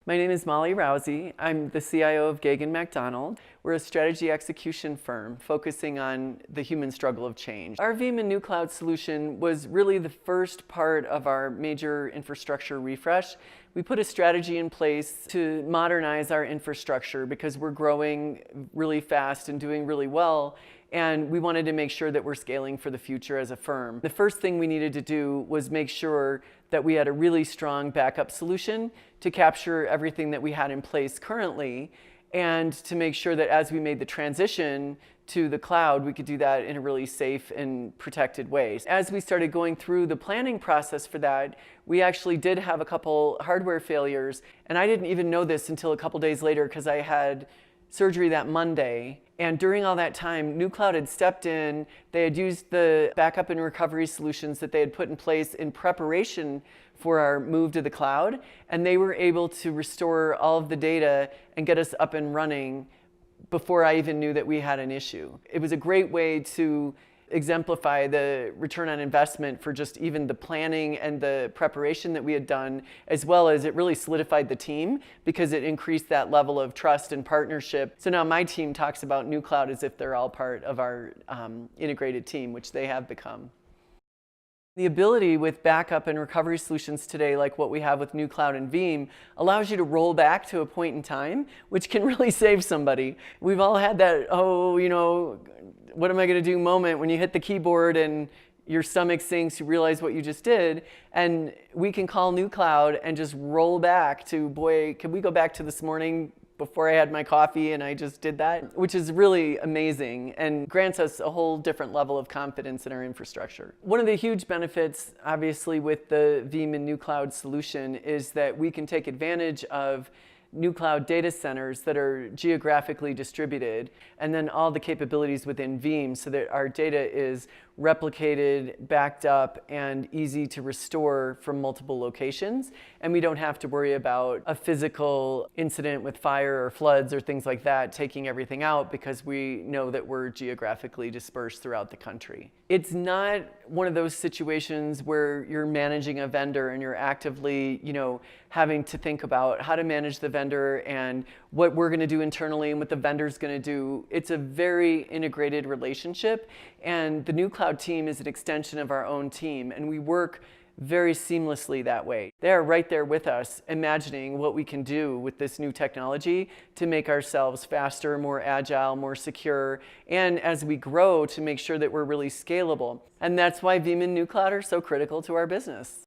My name is Molly Rauzi. I'm the CIO of Gagen MacDonald. We're a strategy execution firm focusing on the human struggle of change. Our Veeam and NewCloud solution was really the first part of our major infrastructure refresh. We put a strategy in place to modernize our infrastructure because we're growing really fast and doing really well. And we wanted to make sure that we're scaling for the future as a firm. The first thing we needed to do was make sure that we had a really strong backup solution to capture everything that we had in place currently, and to make sure that as we made the transition to the cloud, we could do that in a really safe and protected way. As we started going through the planning process for that, we actually did have a couple hardware failures, and I didn't even know this until a couple days later because I had surgery that Monday. And during all that time, NewCloud had stepped in. They had used the backup and recovery solutions that they had put in place in preparation for our move to the cloud. And they were able to restore all of the data and get us up and running before I even knew that we had an issue. It was a great way to exemplify the return on investment for just even the planning and the preparation that we had done, as well as it really solidified the team because it increased that level of trust and partnership. So now my team talks about NewCloud as if they're all part of our integrated team, which they have become. The ability with backup and recovery solutions today, like what we have with NewCloud and Veeam, allows you to roll back to a point in time, which can really save somebody. We've all had that, what am I going to do moment when you hit the keyboard and your stomach sinks, you realize what you just did. And we can call NewCloud and just roll back to, boy, can we go back to this morning before I had my coffee and I just did that, which is really amazing and grants us a whole different level of confidence in our infrastructure. One of the huge benefits, obviously, with the Veeam and NewCloud solution is that we can take advantage of NewCloud data centers that are geographically distributed, and then all the capabilities within Veeam so that our data is replicated, backed up, and easy to restore from multiple locations. And we don't have to worry about a physical incident with fire or floods or things like that taking everything out because we know that we're geographically dispersed throughout the country. It's not one of those situations where you're managing a vendor and you're actively, having to think about how to manage the vendor and what we're going to do internally and what the vendor's going to do. It's a very integrated relationship, and the NewCloud team is an extension of our own team, and we work very seamlessly that way. They are right there with us, imagining what we can do with this new technology to make ourselves faster, more agile, more secure, and as we grow, to make sure that we're really scalable. And that's why Veeam and NewCloud are so critical to our business.